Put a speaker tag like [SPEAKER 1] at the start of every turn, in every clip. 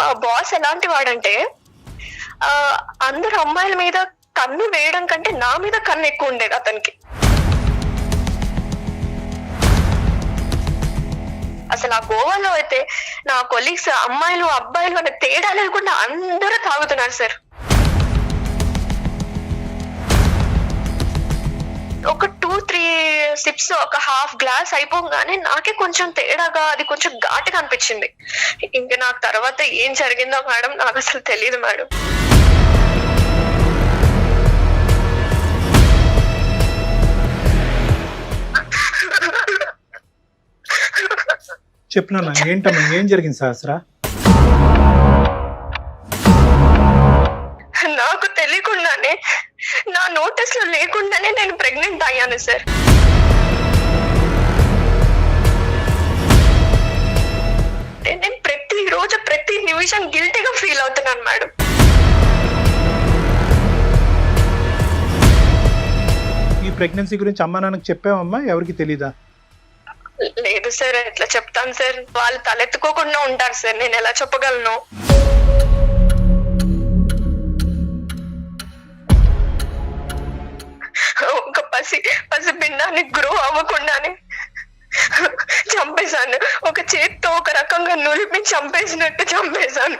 [SPEAKER 1] మా బాస్ ఎలాంటి వాడంటే అందరు అమ్మాయిల మీద కన్ను వేయడం కంటే నా మీద కన్ను ఎక్కువ ఉండేది అతనికి. అసలు ఆ గోవాలో అయితే నా కొలీగ్స్ అమ్మాయిలు అబ్బాయిలు అనే తేడా లేకుండా అందరూ తాగుతున్నారు సార్. ఒక 2-3 సిప్స్, ఒక హాఫ్ గ్లాస్ అయిపోగానే నాకే కొంచెం తేడాగా, అది కొంచెం ఘాటుగా అనిపించింది. ఇంకా నాకు తర్వాత ఏం జరిగిందో మేడం నాకు అసలు తెలియదు మేడం.
[SPEAKER 2] చెప్పినా ఏంటమ్మా, ఏం జరిగింది సహస్రా?
[SPEAKER 1] నాకు తెలియకుండానే, నా నోటీస్ లో లేకుండానే నేను ప్రెగ్నెంట్ అయ్యాను సార్. నేను ప్రతిరోజు ప్రతి నిమిషం గిల్టీగా ఫీల్ అవుతున్నాను మేడం.
[SPEAKER 2] ఈ ప్రెగ్నెన్సీ గురించి అమ్మా నాన్నకి చెప్పావమ్మా? ఎవరికి తెలీదా?
[SPEAKER 1] లేదు సార్, ఎట్లా చెప్తాను సార్, వాళ్ళు తలెత్తుకోకుండా ఉంటారు సార్, నేను ఎలా చెప్పగలను? ఒక పసి పిండాన్ని గ్రో అవ్వకుండానే చంపేశాను. ఒక చేత్తో ఒక రకంగా నులిపి చంపేసినట్టు చంపేశాను.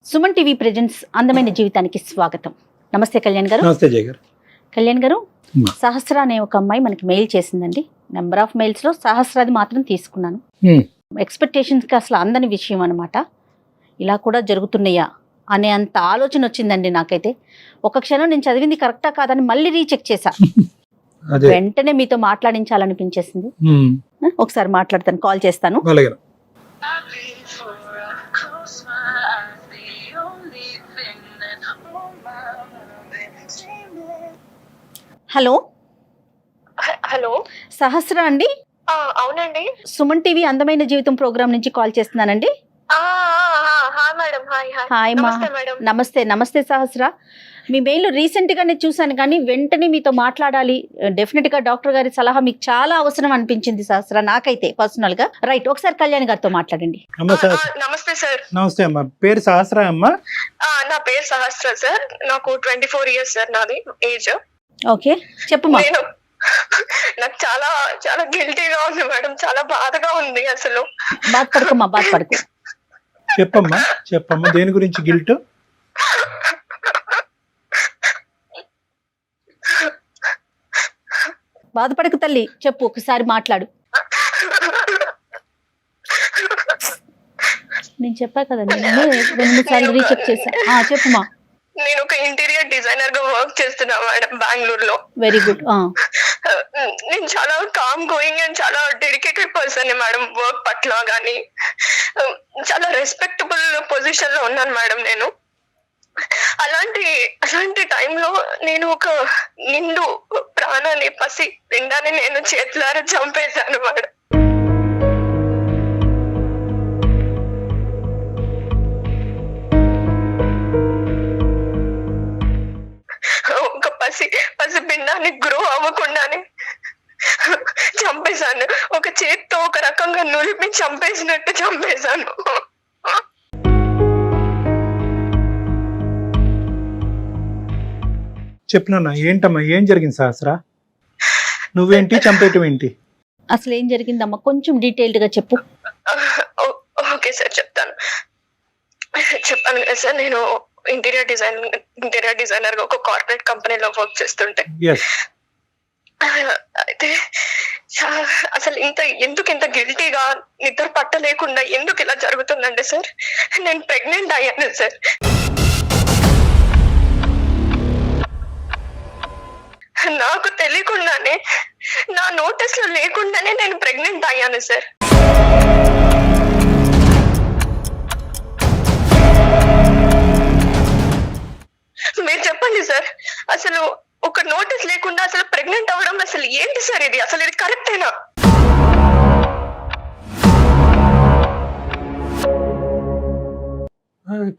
[SPEAKER 3] సుమన్ టీవీ ప్రెజెంట్స్ అందమైన జీవితానికి స్వాగతం. నమస్తే కళ్యాణ్ గారు.
[SPEAKER 2] నమస్తే జయ గారు.
[SPEAKER 3] కళ్యాణ్ గారు, సహస్ర అనే ఒక అమ్మాయి మనకి మెయిల్ చేసిందండి. నెంబర్ ఆఫ్ మెయిల్స్ లో సహస్రాది మాత్రం తీసుకున్నాను. ఎక్స్పెక్టేషన్స్ కి అసలు అందని విషయం అనమాట. ఇలా కూడా జరుగుతున్నాయా అనే అంత ఆలోచన వచ్చిందండి నాకైతే. ఒక క్షణం నేను చదివింది కరెక్టా కాదని మళ్ళీ రీచెక్ చేశా. వెంటనే మీతో మాట్లాడించాలనిపించేసింది. ఒకసారి మాట్లాడతాను, కాల్ చేస్తాను. హలో
[SPEAKER 1] హలో,
[SPEAKER 3] సహస్ర అండి?
[SPEAKER 1] అవునండి.
[SPEAKER 3] సుమన్ టీవీ అందమైన జీవితం ప్రోగ్రామ్ నుంచి కాల్ చేస్తున్నానండి.
[SPEAKER 1] మేడం,
[SPEAKER 3] హాయ్ మా. నమస్తే. నమస్తే సహస్ర. మీ మెయిల్ రీసెంట్ గానే చూసాను, కానీ వెంటనే మీతో మాట్లాడాలి. డెఫినెట్ గా డాక్టర్ గారి సలహా మీకు చాలా అవసరం అనిపించింది సహస్ర, నాకైతే పర్సనల్ గా. రైట్, ఒకసారి కళ్యాణ్ గారితో మాట్లాడండి.
[SPEAKER 1] నమస్తే సార్.
[SPEAKER 2] నమస్తే అమ్మా. పేరు సహస్ర అమ్మా?
[SPEAKER 1] నా పేరు సహస్ర సార్. నాకు 24 ఇయర్స్ సార్ నాది ఏజ్.
[SPEAKER 3] ఓకే, చెప్పమ్మా.
[SPEAKER 1] నాకు చాలా చాలా గిల్టీగా ఉంది మేడం, చాలా బాధగా ఉంది. అసలు
[SPEAKER 3] బాధపడకమ్మా, బాధపడకు.
[SPEAKER 2] చెప్పమ్మా, చెప్పమ్మా, దేని గురించి గిల్ట్?
[SPEAKER 3] బాధపడకు తల్లి, చెప్పు, ఒకసారి మాట్లాడు. నేను చెప్పా కదండి, నేను 2-3 సార్లు రీచెక్ చేశా. చెప్పమ్మా.
[SPEAKER 1] నేను ఒక ఇంటీరియర్ డిజైనర్ గా వర్క్ చేస్తున్నా మేడం, బెంగళూరులో.
[SPEAKER 3] Very good.
[SPEAKER 1] నేను చాలా కామ్ గోయింగ్ అండ్ చాలా డెడికేటెడ్ పర్సన్ మేడం. వర్క్ పట్ల గానీ చాలా రెస్పెక్టబుల్ పొజిషన్ లో ఉన్నాను మేడం నేను. అలాంటి టైంలో నేను ఒక నిండు ప్రాణాన్ని, పసి పిండాన్ని నేను చేతులారా చంపేశాను మేడం. ఒక పసి పిండాన్ని గ్రో అవ్వకుండానే చంపేశాను. ఒక చేత్తో ఒక రకంగా నులిపి చంపేసినట్టు చంపేశాను.
[SPEAKER 2] చెప్పినా ఏంటమ్మా, ఏం జరిగింది సహస్రా? నువ్వేంటి, చంపేయటం ఏంటి?
[SPEAKER 3] అసలు ఏం జరిగిందమ్మా, కొంచెం డీటెయిల్డ్ గా చెప్పు.
[SPEAKER 1] ఓకే సార్, చెప్తాను. చెప్పాను కదా సార్, నేను ఇంటీరియర్ డిజైనర్ గా ఒక కార్పొరేట్ కంపెనీలో వర్క్ చేస్తుంటే, అయితే అసలు ఎందుకు ఇంత గిల్టీగా, నిద్ర పట్టలేకుండా ఎందుకు ఇలా జరుగుతుందంటే సార్, నేను ప్రెగ్నెంట్ అయ్యాను సార్. నాకు తెలియకుండానే, నా నోటీస్ లో లేకుండానే నేను ప్రెగ్నెంట్ అయ్యాను సార్. మీరు చెప్పండి సార్, అసలు ఒక నోటీస్ లేకుండా అసలు ప్రెగ్నెంట్ అవ్వడం అసలు ఏంటి సార్? ఇది అసలు ఇది కరెక్టేనా?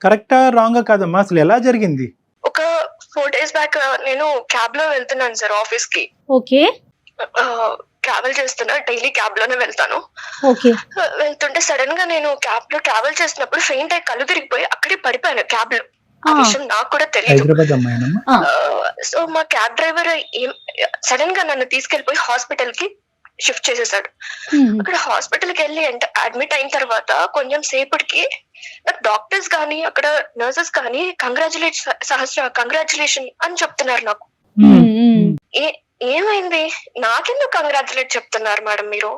[SPEAKER 2] కరెక్టా రాంగా కాదమ్మా, అసలు ఎలా జరిగింది?
[SPEAKER 1] ఒక 4 days బ్యాక్ నేను క్యాబ్ లో వెళ్తున్నాను సార్ ఆఫీస్ కి.
[SPEAKER 3] ఓకే
[SPEAKER 1] ట్రావెల్ చేస్తున్నా, డైలీ క్యాబ్ లోనే వెళ్తాను.
[SPEAKER 3] ఓకే
[SPEAKER 1] వెళ్తుంటే సడన్ గా నేను క్యాబ్ లో ట్రావెల్ చేస్తున్నప్పుడు ఫెయింట్ అయ్యి కళ్ళు తిరిగిపోయి అక్కడే పడిపోయాను క్యాబ్ లో. ఆ విషయం నాకు కూడా తెలియదు.
[SPEAKER 2] హైదరాబాద్ అమ్మాయినమ్మా?
[SPEAKER 1] సో మా క్యాబ్ డ్రైవర్ సడన్ గా నన్ను తీసుకెళ్లిపోయి హాస్పిటల్ కి షిఫ్ట్ చేసేసాడు. అక్కడ హాస్పిటల్ కి వెళ్ళి అడ్మిట్ అయిన తర్వాత కొంచెం సేపటికి నాకు డాక్టర్స్ కానీ అక్కడ నర్సెస్ కానీ కంగ్రాచులేషన్ అని చెప్తున్నారు నాకు. ఏమైంది, నాకెందుకు కంగ్రాచులేట్ చెప్తున్నారు మేడం మీరు?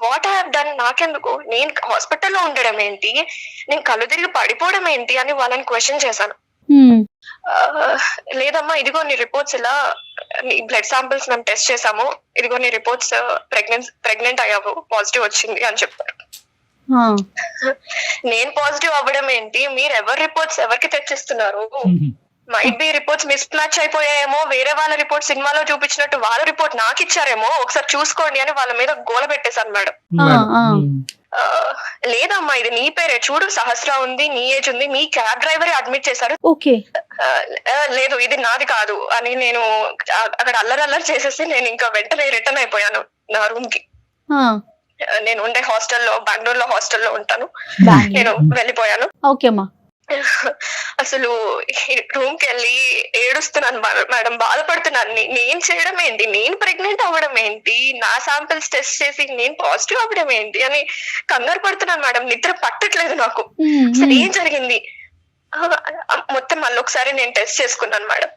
[SPEAKER 1] వాట్ ఐ హావ్ డన్, నాకెందుకు? నేను హాస్పిటల్లో ఉండడం ఏంటి, నేను కళ్ళు తిరిగి పడిపోవడం ఏంటి అని వాళ్ళని క్వశ్చన్ చేశాను. లేదమ్మా ఇదిగో నీ రిపోర్ట్స్, ఇలా నీ బ్లడ్ శాంపిల్స్ మేము టెస్ట్ చేసాము, ఇదిగో నీ రిపోర్ట్స్, ప్రెగ్నెంట్ అయ్యావు, పాజిటివ్ వచ్చింది అని చెప్పారు. నేను పాజిటివ్ అవ్వడం ఏంటి, మీరు ఎవరి రిపోర్ట్స్ ఎవరికి తెచ్చిస్తున్నారు? Might be reports mismatch అయిపోయాయేమో, వేరే వాళ్ళ రిపోర్ట్ సినిమాలో చూపించినట్టు వాళ్ళ రిపోర్ట్ నాకు ఇచ్చారేమో, ఒకసారి చూసుకోండి అని వాళ్ళ మీద గోల పెట్టేశాను మేడం. లేదమ్మా ఇది నీ పేరే, చూడు సహస్ర ఉంది, నీ ఏజ్ ఉంది, మీ క్యాబ్ డ్రైవరే అడ్మిట్ చేశారు. లేదు ఇది నాది కాదు అని నేను అక్కడ అల్లరి చేసేసి నేను ఇంకా వెంటనే రిటర్న్ అయిపోయాను నా రూమ్ కి. నేను ఉండే హాస్టల్లో, బెంగళూరులో హాస్టల్లో ఉంటాను, నేను వెళ్ళిపోయాను. అసలు రూమ్ కి వెళ్ళి ఏడుస్తున్నాను మేడం, బాధపడుతున్నాను. నేను చేయడం ఏంటి, నేను ప్రెగ్నెంట్ అవ్వడం ఏంటి, నా శాంపిల్స్ టెస్ట్ చేసి నేను పాజిటివ్ అవ్వడం ఏంటి అని కంగారు పడుతున్నాను మేడం. నిద్ర పట్టట్లేదు నాకు. అసలు ఏం జరిగింది మొత్తం మళ్ళీ ఒకసారి నేను టెస్ట్ చేసుకున్నాను మేడం.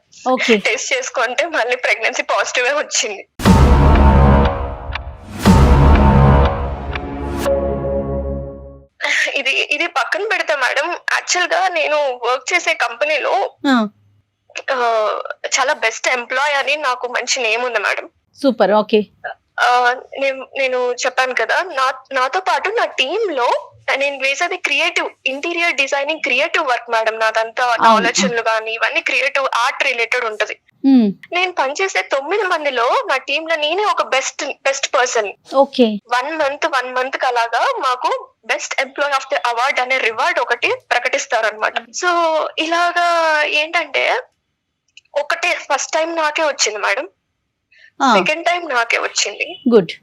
[SPEAKER 1] టెస్ట్ చేసుకుంటే మళ్ళీ ప్రెగ్నెన్సీ పాజిటివ్ వచ్చింది. ఇది పక్కన పెడతా మేడం, యాక్చువల్ గా నేను వర్క్ చేసే కంపెనీలో చాలా బెస్ట్ ఎంప్లాయ్ అని నాకు మంచి నేమ్ ఉంది మేడం.
[SPEAKER 3] సూపర్. ఓకే.
[SPEAKER 1] నేను చెప్పాను కదా, నాతో పాటు నా టీమ్ లో నేను వేసేది creative, interior designing creative work madam. నాదంతా ఆలోచనలు కానీ ఇవన్నీ క్రియేటివ్ ఆర్ట్ రిలేటెడ్ ఉంటది. నేను పనిచేసే 9 మందిలో నా టీమ్ లో నేనే ఒక బెస్ట్ పర్సన్. 1 మంత్ అలాగా మాకు best employee of the award అనే రివార్డ్ ఒకటి ప్రకటిస్తారు అనమాట. సో ఇలాగా ఏంటంటే ఒకటే ఫస్ట్ టైం నాకే వచ్చింది మేడం, సెకండ్ టైం నాకే వచ్చింది,
[SPEAKER 3] గుడ్,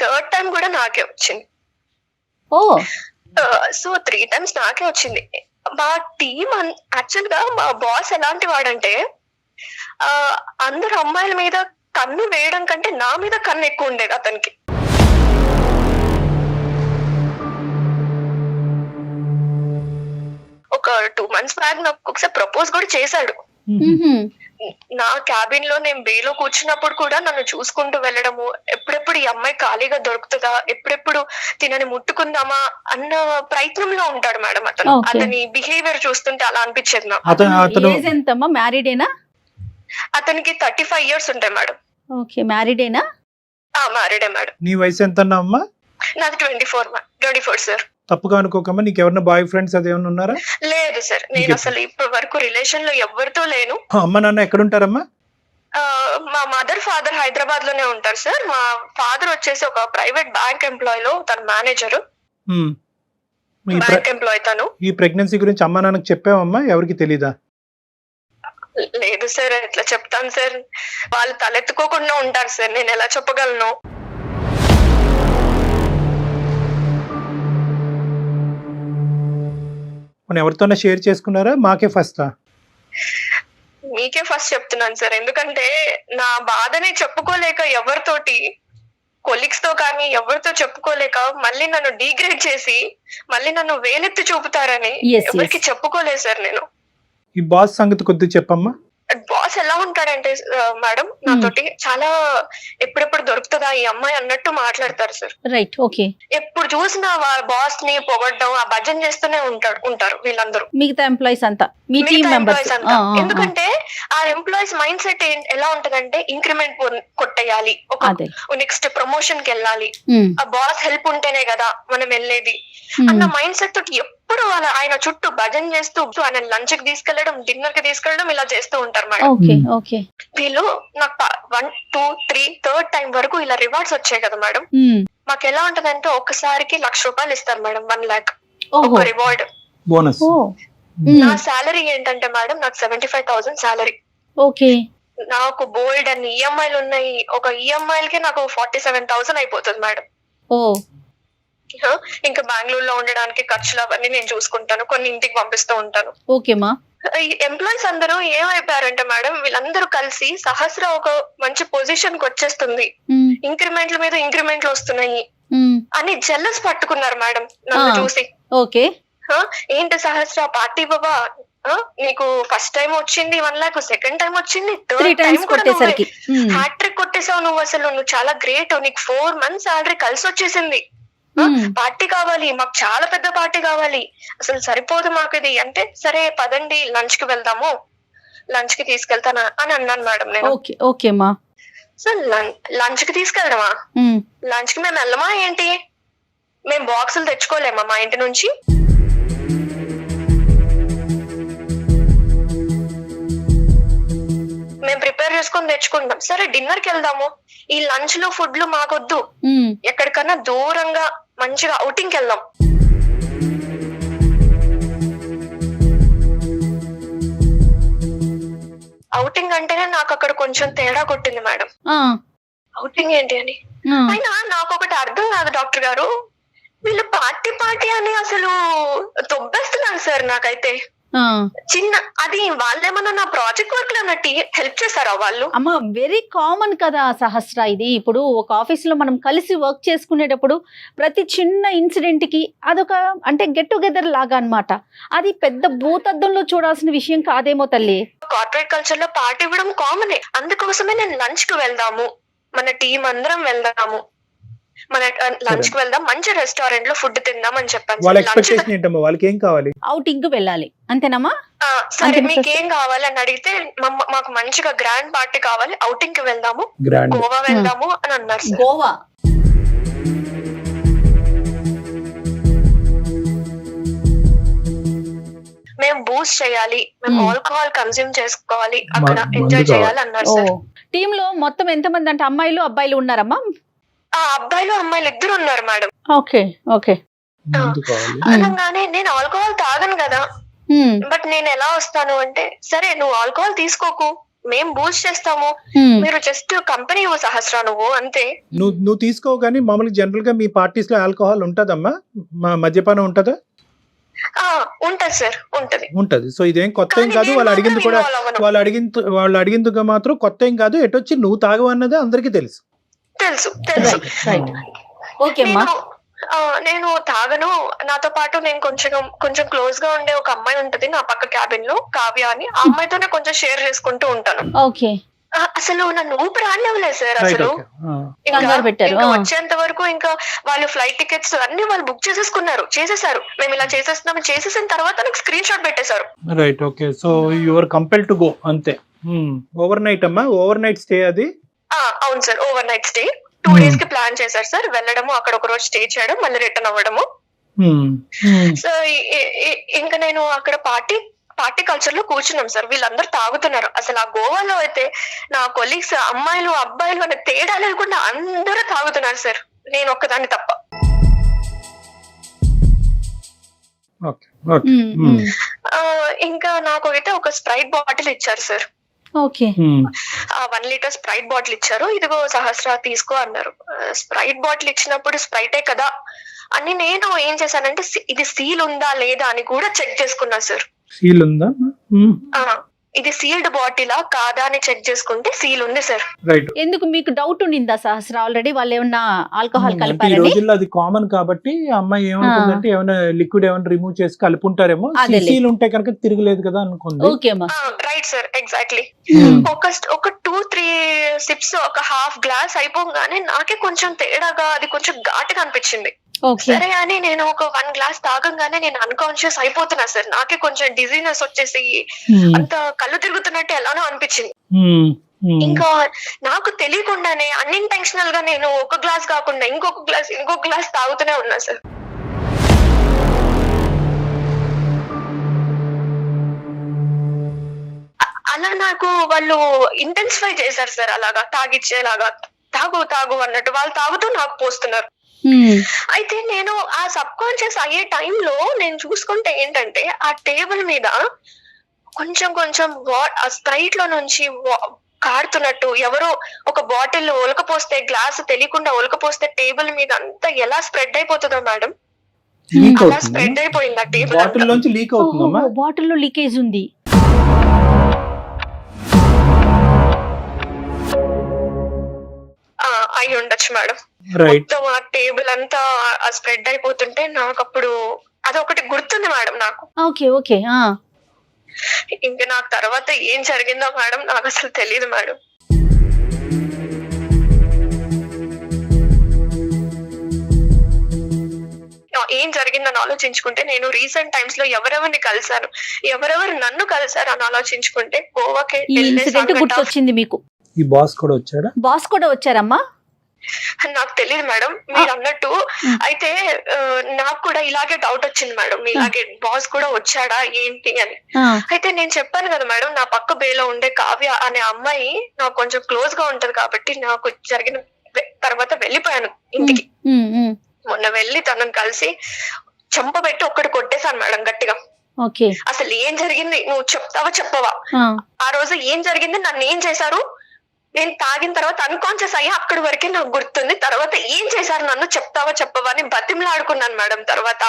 [SPEAKER 1] థర్డ్ టైం కూడా నాకే వచ్చింది. సో 3 times నాకే వచ్చింది. మా టీం యాక్చువల్ గా మా బాస్ ఎలాంటి వాడంటే అందరు అమ్మాయిల మీద కన్ను వేయడం కంటే నా మీద కన్ను ఎక్కువ ఉండేది అతనికి. ఒక 2 months బ్యాక్ నాకు ఒకసారి ప్రపోజ్ కూడా చేశాడు. నా క్యాబిన్ లో నేను బేలో కూర్చున్నప్పుడు కూడా నన్ను చూసుకుంటూ వెళ్ళడము, ఎప్పుడెప్పుడు ఈ అమ్మాయి ఖాళీగా దొరుకుతుందా, ఎప్పుడెప్పుడు తినని ముట్టుకుందామా అన్న ప్రయత్నంలో ఉంటాడు మేడం అతను. అతని బిహేవియర్ చూస్తుంటే అలా అనిపించేది నాకు. అతనికి 35 years ఉంటాయి మేడం.
[SPEAKER 3] మ్యారీడేనా?
[SPEAKER 1] మ్యారీడే మేడం.
[SPEAKER 2] నీ వయసు ఎంత అమ్మా?
[SPEAKER 1] నాది 24 సార్.
[SPEAKER 2] తప్పుగా అనుకోకమ్మా, నీకు ఎవరైనా బాయ్ ఫ్రెండ్స్ అదేమన్నా ఉన్నారా?
[SPEAKER 1] లేదు సార్, నేను అసలు ఇప్పటి వరకు రిలేషన్ లో ఎవరితో లేను.
[SPEAKER 2] అమ్మ నాన్న ఎక్కడ ఉంటారమ్మా?
[SPEAKER 1] మా మదర్ ఫాదర్ హైదరాబాద్ లోనే ఉంటారు సార్. మా ఫాదర్ వచ్చేసి ఒక ప్రైవేట్ బ్యాంక్ ఎంప్లాయ్ లో తన మేనేజర్, బ్యాంక్ ఎంప్లాయ్ తను.
[SPEAKER 2] ఈ ప్రెగ్నెన్సీ గురించి అమ్మ నాన్నకి చెప్పావమ్మా? ఎవరికి తెలీదా?
[SPEAKER 1] లేదు సార్, ఎట్లా చెప్తాను సార్, వాళ్ళు తలెత్తుకోకుండా ఉంటారు సార్, నేను ఎలా చెప్పగలను?
[SPEAKER 2] ఎవరితోనే షేర్ చేసుకున్నారా? మాకే ఫస్టా?
[SPEAKER 1] మీకే ఫస్ట్ చెప్తున్నాను సార్, ఎందుకంటే నా బాధని చెప్పుకోలేక ఎవరితోటి, కొలీగ్స్ తో కానీ ఎవరితో చెప్పుకోలేక మళ్ళీ నన్ను డీగ్రేడ్ చేసి మళ్ళీ నన్ను వేలెత్తి చూపుతారని ఎవరికి చెప్పుకోలేదు సార్ నేను.
[SPEAKER 2] ఈ బాస్ సంగతి కొద్దిగా చెప్పమ్మా.
[SPEAKER 1] బాస్ ఎలా ఉంటాడంటే మేడం, నాతోటి చాలా ఎప్పుడెప్పుడు దొరుకుతుందా ఈ అమ్మాయి అన్నట్టు మాట్లాడతారు సార్.
[SPEAKER 3] రైట్. ఓకే.
[SPEAKER 1] ఎప్పుడు చూసినా బాస్ ని పొగడ్డం, ఆ భజన చేస్తూనే ఉంటారు వీళ్ళందరూ,
[SPEAKER 3] మిగతా ఎంప్లాయీస్ అంతా, మీ టీమ్ మెంబర్స్ అంతా.
[SPEAKER 1] ఎందుకంటే ఆ ఎంప్లాయీస్ మైండ్ సెట్ ఎలా ఉంటదంటే ఇంక్రిమెంట్ కొట్టేయాలి, ఒక నెక్స్ట్ ప్రమోషన్ కి వెళ్ళాలి, ఆ బాస్ హెల్ప్ ఉంటేనే కదా మనం వెళ్ళేది అన్న మైండ్ సెట్ తోటి ఎప్పుడు ఆయన చుట్టూ భజన చేస్తూ ఆయన లంచ్ కి తీసుకెళ్లడం, డిన్నర్ కి తీసుకెళ్లడం ఇలా చేస్తూ ఉంటారు మేడం. వీళ్ళు నాకు 1, 2, 3 థర్డ్ టైం వరకు ఇలా రివార్డ్స్ వచ్చాయి కదా మేడం. మాకు ఎలా ఉంటదంటే ఒక్కసారికి ₹1,00,000 ఇస్తారు మేడం, 1 lakh రివార్డ్.
[SPEAKER 2] బోనస్.
[SPEAKER 1] నా శాలరీ ఏంటంటే మేడం, నాకు 75,000 శాలరీ.
[SPEAKER 3] ఓకే.
[SPEAKER 1] నాకు బోల్డ్ అన్ని ఈఎంఐలు ఉన్నాయి. ఒక ఈఎంఐలకే నాకు 47,000 అయిపోతుంది మేడం.
[SPEAKER 3] ఓ
[SPEAKER 1] ఇంకా బెంగళూరులో ఉండడానికి ఖర్చులు అవన్నీ నేను చూసుకుంటాను, కొన్ని ఇంటికి పంపిస్తూ ఉంటాను.
[SPEAKER 3] ఓకేమా.
[SPEAKER 1] ఈ ఎంప్లాయీస్ అందరూ ఏమైపోయారంటే మేడం, వీళ్ళందరూ కలిసి సహస్ర ఒక మంచి పొజిషన్ కి వచ్చేస్తుంది, ఇంక్రిమెంట్ల మీద ఇంక్రిమెంట్లు వస్తున్నాయి అని జెల్లస్ పట్టుకున్నారు మేడం నన్ను చూసి.
[SPEAKER 3] ఓకే.
[SPEAKER 1] ఏంటి సహస్ర పార్టీ బాబా, నీకు ఫస్ట్ టైం వచ్చింది 1 lakh, సెకండ్ టైం వచ్చింది, థర్డ్ టైం కొట్టేసరికి హ్యాట్రిక్ కొట్టేసావు నువ్వు, అసలు నువ్వు చాలా గ్రేట్, నీకు 4 months సాలరీ కలిసి వచ్చేసింది, పార్టీ కావాలి మాకు, చాలా పెద్ద పార్టీ కావాలి, అసలు సరిపోదు మాకు ఇది అంటే, సరే పదండి లంచ్ కి వెళ్దాము, లంచ్ కి తీసుకెళ్తానా అని అన్నాను మేడం నేను.
[SPEAKER 3] ఓకేమా.
[SPEAKER 1] సో లంచ్ కి తీసుకెళ్దామా, లంచ్ కి మేము వెళ్ళమా ఏంటి, మేము బాక్సులు తెచ్చుకోలేమా మా ఇంటి నుంచి, మేము ప్రిపేర్ చేసుకొని తెచ్చుకుంటాం, సరే డిన్నర్ కి వెళ్దాము, ఈ లంచ్ లో ఫుడ్లు మాకొద్దు, ఎక్కడికన్నా దూరంగా మంచిగా అవుటింగ్ కి వెళ్దాం. అవుటింగ్ అంటేనే నాకు అక్కడ కొంచెం తేడా కొట్టింది మేడం. అవుటింగ్ ఏంటి అని అయినా నాకు ఒకటి అర్థం కాదు డాక్టర్ గారు, వీళ్ళు పార్టీ పార్టీ అని అసలు తొబ్బేస్తున్నారు సార్. నాకైతే చిన్న అది వాళ్ళేమన్నా నా ప్రాజెక్ట్ వర్క్ లో అన్నట్టు హెల్ప్ చేస్తారా వాళ్ళు?
[SPEAKER 3] అమ్మ వెరీ కామన్ కదా సహస్ర, ఇది ఇప్పుడు ఒక ఆఫీస్ లో మనం కలిసి వర్క్ చేసుకునేటప్పుడు ప్రతి చిన్న ఇన్సిడెంట్ కి అదొక అంటే గెట్ టుగెదర్ లాగా అన్నమాట. అది పెద్ద భూతద్దంలో చూడాల్సిన విషయం కాదేమో తల్లి.
[SPEAKER 1] కార్పొరేట్ కల్చర్ లో పార్టీ ఇవ్వడం కామనే, అందుకోసమే నేను లంచ్ కి వెళ్దాము, మన టీం అందరం వెళ్దాము, మన లంచ్ కి వెళ్దాం, మంచి రెస్టారెంట్ లో ఫుడ్ తిందాం అని చెప్పాను.
[SPEAKER 2] వాళ్ళ ఎక్స్పెక్టేషన్ ఏంటమ్మా, వాళ్ళకి ఏం కావాలి?
[SPEAKER 3] అవుటింగ్ కి వెళ్ళాలి అంతేనమ్మా.
[SPEAKER 1] సరే మీకు ఏం కావాలి అని అడిగితే, మాకు మంచిగా గ్రాండ్ పార్టీ కావాలి, అవుటింగ్ కి వెళ్దాము, గోవా వెళ్దాము అని అన్నారు.
[SPEAKER 3] గోవా
[SPEAKER 1] మేము బూస్ట్ చేయాలి, మేము ఆల్కహాల్ కన్స్యూమ్ చేసుకోవాలి, అక్కడ ఎంజాయ్ చేయాలి అన్నారు సార్.
[SPEAKER 3] టీమ్ లో మొత్తం ఎంతమంది అంటే అమ్మాయిలు అబ్బాయిలు ఉన్నారమ్మా?
[SPEAKER 1] అబ్బాయిలు అమ్మాయిలు ఇద్దరు ఉన్నారు మేడం.
[SPEAKER 3] Okay okay.
[SPEAKER 1] అనగానే నేను ఆల్కహాల్ తాగను కదా, బట్ నేను ఎలా వస్తాను అంటే, సరే నువ్వు ఆల్కహాల్ తీసుకోకు, మేము బూస్ట్ చేస్తాము, మీరు జస్ట్ కంపెనీ సహస్ర నువ్వు అంతే.
[SPEAKER 2] నువ్వు తీసుకోవు కానీ మామూలుగా జనరల్ గా మీ పార్టీస్ లో ఆల్కహాల్ ఉంటదమ్మా, మద్యపానం ఉంటదా?
[SPEAKER 1] ఉంటది సార్, ఉంటది.
[SPEAKER 2] సో ఇదేం కొత్త ఏం కాదు, వాళ్ళు అడిగింది మాత్రం కొత్త ఏం కాదు, ఎటొచ్చి నువ్వు తాగవన్నదే అందరికీ తెలుసు.
[SPEAKER 1] నేను తాగను, నాతో పాటు నేను కొంచెం క్లోజ్ గా ఉండే ఒక అమ్మాయి ఉంటది నా పక్క క్యాబిన్ లో, కావ్య అని, ఆ అమ్మాయితోనే కొంచెం షేర్ చేసుకుంటూ ఉంటాను. అసలు నన్ను ఊపిరి ఆడలేవులేదు సార్. అసలు ఇంకా వచ్చేంత వరకు ఇంకా వాళ్ళు ఫ్లైట్ టికెట్స్ అన్ని వాళ్ళు బుక్ చేసేసారు, మేము ఇలా చేసేస్తున్నాం, చేసేసిన తర్వాత నాకు స్క్రీన్ షాట్ పెట్టేశారు.
[SPEAKER 2] Right, okay. So you are compelled to go అంతే. ఓవర్ నైట్ అమ్మా, ఓవర్ నైట్ స్టే అది?
[SPEAKER 1] అవును sir, overnight stay 2 days కి ప్లాన్ చేశారు సార్. వెళ్ళడము, అక్కడ ఒక రోజు స్టే చేయడం, మళ్ళీ రిటర్న్ అవ్వడము. సో ఇంకా నేను అక్కడ పార్టీ కల్చర్ లో కూర్చున్నాం సార్, వీళ్ళందరూ తాగుతున్నారు. అసలు ఆ గోవాలో అయితే నా కొలీగ్స్ అమ్మాయిలు అబ్బాయిలు అనే తేడా లేకుండా అందరూ తాగుతున్నారు సార్, నేను ఒక్కదాన్ని తప్ప. ఇంకా నాకు అయితే ఒక స్ప్రైట్ బాటిల్ ఇచ్చారు సార్. 1 liter స్ప్రైట్ బాటిల్ ఇచ్చారు. ఇదిగో సహస్ర తీసుకో అన్నారు. స్ప్రైట్ బాటిల్ ఇచ్చినప్పుడు స్ప్రైటే కదా అని నేను ఏం చేశానంటే, ఇది సీల్ ఉందా లేదా అని కూడా చెక్ చేసుకున్నా సార్.
[SPEAKER 2] సీల్ ఉందా?
[SPEAKER 1] ఇది సీల్డ్ బాటిలా కాదా అని చెక్ చేసుకుంటే సీల్ ఉంది సార్.
[SPEAKER 2] రైట్.
[SPEAKER 3] ఎందుకు మీకు డౌట్ ఉండిందా సహస్ర? ఆల్రెడీ వాళ్ళు ఏమన్నా ఆల్కహాల్
[SPEAKER 2] ఈ
[SPEAKER 3] కలిపారని?
[SPEAKER 2] రోజుల్లో అది కామన్ కాబట్టి అమ్మాయి ఏమనుకుందంటే ఏమైనా లిక్విడ్ ఏమైనా రిమూవ్ చేసి కలుపుంటారేమో, సీల్ ఉంటే కనుక తిరగలేదు కదా అనుకుంది.
[SPEAKER 1] Right sir, exactly. ఒక 2-3 సిప్స్, ఒక హాఫ్ గ్లాస్ అయిపోగానే నాకే కొంచెం తేడాగా, అది కొంచెం ఘాటుగా అనిపించింది. సరే అని నేను ఒక 1 glass తాగంగానే నేను అన్కాన్షియస్ అయిపోతున్నా సార్. నాకే కొంచెం డిజీనెస్ వచ్చేసి అంత కళ్ళు తిరుగుతున్నట్టు ఎలానో అనిపించింది. ఇంకా నాకు తెలియకుండానే అన్ఇంటెన్షనల్ గా నేను ఒక గ్లాస్ కాకుండా ఇంకొక గ్లాస్ తాగుతూనే ఉన్నా సార్. అలా నాకు వాళ్ళు ఇంటెన్సిఫై చేశారు సార్, అలాగా తాగిచ్చేలాగా, తాగు అన్నట్టు వాళ్ళు తాగుతూ నాకు పోస్తున్నారు. అయితే నేను ఆ సబ్ కాన్షియస్ అయ్యే టైంలో నేను చూసుకుంటే ఏంటంటే ఆ టేబుల్ మీద కొంచెం కొంచెం ఆ స్ప్రైట్ లో నుంచి కారుతున్నట్టు ఎవరో ఒక బాటిల్ ఒలకపోస్తే గ్లాస్ తెలియకుండా ఒలకపోస్తే టేబుల్ మీద అంతా ఎలా స్ప్రెడ్ అయిపోతుందో మేడం,
[SPEAKER 2] లీక్
[SPEAKER 1] అలా
[SPEAKER 2] అవుతుంది
[SPEAKER 1] స్ప్రెడ్ అయిపోయింది ఆ టేబుల్
[SPEAKER 2] బాటిల్ లోంచి లీక్ అవుతుందమ్మా.
[SPEAKER 3] బాటిల్లో లీకేజ్ ఉంది.
[SPEAKER 1] అయి ఉండొచ్చు మేడం.
[SPEAKER 2] రైట్.
[SPEAKER 1] మొత్తం ఆ టేబుల్ అంతా స్ప్రెడ్ అయిపోతుంటే నాకు అప్పుడు అదొకటి గుర్తుంది మేడం నాకు.
[SPEAKER 3] Okay okay.
[SPEAKER 1] ఇంకా నాకు తర్వాత ఏం జరిగిందో మేడం నాకు అసలు తెలియదు మేడం. ఏం జరిగిందని ఆలోచించుకుంటే నేను రీసెంట్ టైమ్స్ లో ఎవరెవరిని కలిసాను, ఎవరెవరు నన్ను కలిసారు అని ఆలోచించుకుంటే గోవాకి
[SPEAKER 3] ఈ ఇన్సిడెంట్ గుర్తొచ్చింది మీకు.
[SPEAKER 2] ఈ బాస్ కూడా వచ్చాడా?
[SPEAKER 3] బాస్ కూడా వచ్చారమ్మా?
[SPEAKER 1] నాకు తెలియదు మేడం మీరు అన్నట్టు. అయితే నాకు కూడా ఇలాగే డౌట్ వచ్చింది మేడం, ఇలాగే బాస్ కూడా వచ్చాడా ఏంటి అని. అయితే నేను చెప్పాను కదా మేడం, నా పక్క బేలో ఉండే కావ్య అనే అమ్మాయి నాకు కొంచెం క్లోజ్ గా ఉంటది కాబట్టి నాకు జరిగిన తర్వాత వెళ్ళిపోయాను ఇంటికి. మొన్న వెళ్ళి తనని కలిసి చెంపబెట్టి ఒక్కటి కొట్టేశాను మేడం గట్టిగా. అసలు ఏం జరిగింది నువ్వు చెప్తావా చెప్పవా, ఆ రోజు ఏం జరిగింది, నన్ను ఏం చేశారు, నేను తాగిన తర్వాత అన్కాన్షియస్ అయ్యా అక్కడి వరకే నాకు గుర్తుంది, తర్వాత ఏం చేశారు నన్ను చెప్తావా చెప్పవా అని బతిమలాడుకున్నాను మేడం. తర్వాత